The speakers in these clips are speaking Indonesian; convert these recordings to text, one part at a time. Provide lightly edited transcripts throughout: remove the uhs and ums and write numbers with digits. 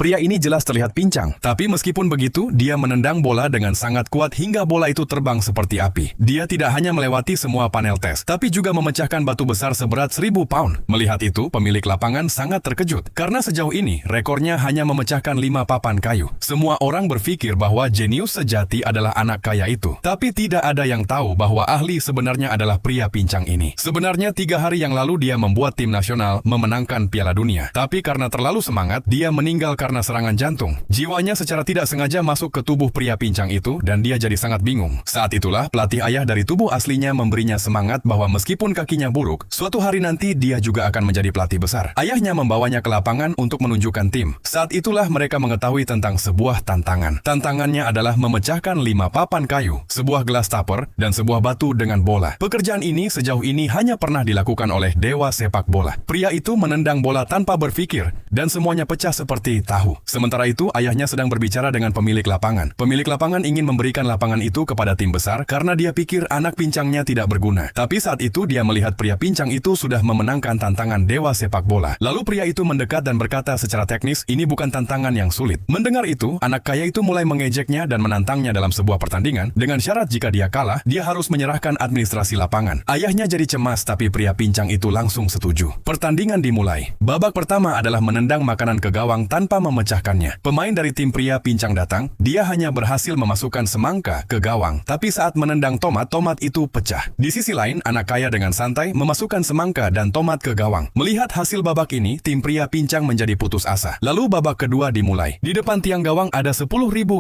Pria ini jelas terlihat pincang, tapi meskipun begitu, dia menendang bola dengan sangat kuat hingga bola itu terbang seperti api. Dia tidak hanya melewati semua panel tes, tapi juga memecahkan batu besar seberat 1000 pound. Melihat itu, pemilik lapangan sangat terkejut, karena sejauh ini rekornya hanya memecahkan 5 papan kayu. Semua orang berpikir bahwa jenius sejati adalah anak kaya itu, tapi tidak ada yang tahu bahwa ahli sebenarnya adalah pria pincang ini. Sebenarnya 3 hari yang lalu dia membuat tim nasional memenangkan Piala Dunia, tapi karena terlalu semangat, dia meninggal karena serangan jantung. Jiwanya secara tidak sengaja masuk ke tubuh pria pincang itu dan dia jadi sangat bingung. Saat itulah pelatih ayah dari tubuh aslinya memberinya semangat bahwa meskipun kakinya buruk, suatu hari nanti dia juga akan menjadi pelatih besar. Ayahnya membawanya ke lapangan untuk menunjukkan tim. Saat itulah mereka mengetahui tentang sebuah tantangan. Tantangannya adalah memecahkan 5 papan kayu, sebuah gelas tupper, dan sebuah batu dengan bola. Pekerjaan ini sejauh ini hanya pernah dilakukan oleh dewa sepak bola. Pria itu menendang bola tanpa berpikir dan semuanya pecah seperti tahu. Sementara itu, ayahnya sedang berbicara dengan pemilik lapangan. Pemilik lapangan ingin memberikan lapangan itu kepada tim besar karena dia pikir anak pincangnya tidak berguna. Tapi saat itu dia melihat pria pincang itu sudah memenangkan tantangan dewa sepak bola. Lalu pria itu mendekat dan berkata secara teknis, ini bukan tantangan yang sulit. Mendengar itu, anak kaya itu mulai mengejeknya dan menantangnya dalam sebuah pertandingan dengan syarat jika dia kalah, dia harus menyerahkan administrasi lapangan. Ayahnya jadi cemas, tapi pria pincang itu langsung setuju. Pertandingan dimulai. Babak pertama adalah menendang makanan ke gawang tanpa memecahkannya. Pemain dari tim pria pincang datang, dia hanya berhasil memasukkan semangka ke gawang, tapi saat menendang tomat itu pecah. Di sisi lain, anak kaya dengan santai memasukkan semangka dan tomat ke gawang. Melihat hasil babak ini, tim pria pincang menjadi putus asa. Lalu babak kedua dimulai. Di depan tiang gawang ada 10.000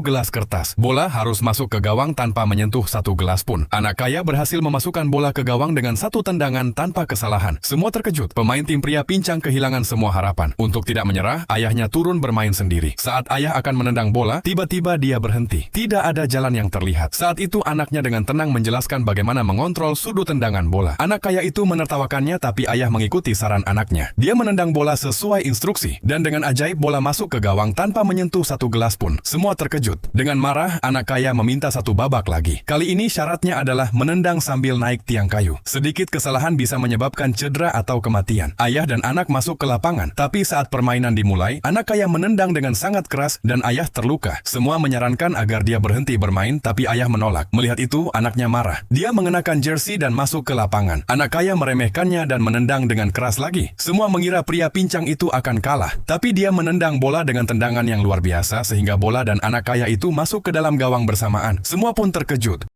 gelas kertas. Bola harus masuk ke gawang tanpa menyentuh satu gelas pun. Anak kaya berhasil memasukkan bola ke gawang dengan satu tendangan tanpa kesalahan. Semua terkejut. Pemain tim pria pincang kehilangan semua harapan. Untuk tidak menyerah, ayahnya turun bermain sendiri. Saat ayah akan menendang bola, tiba-tiba dia berhenti. Tidak ada jalan yang terlihat. Saat itu anaknya dengan tenang menjelaskan bagaimana mengontrol sudut tendangan bola. Anak kaya itu menertawakannya, tapi ayah mengikuti saran anaknya. Dia menendang bola sesuai instruksi, dan dengan ajaib bola masuk ke gawang tanpa menyentuh satu gelas pun. Semua terkejut. Dengan marah, anak kaya meminta satu babak lagi. Kali ini syaratnya adalah menendang sambil naik tiang kayu. Sedikit kesalahan bisa menyebabkan cedera atau kematian. Ayah dan anak masuk ke lapangan, tapi saat permainan dimulai, anak kaya menendang dengan sangat keras dan ayah terluka. Semua menyarankan agar dia berhenti bermain, tapi ayah menolak. Melihat itu, anaknya marah. Dia mengenakan jersey dan masuk ke lapangan. Anak kaya meremehkannya dan menendang dengan keras lagi. Semua mengira pria pincang itu akan kalah, tapi dia menendang bola dengan tendangan yang luar biasa sehingga bola dan anak kaya itu masuk ke dalam gawang bersamaan. Semua pun terkejut.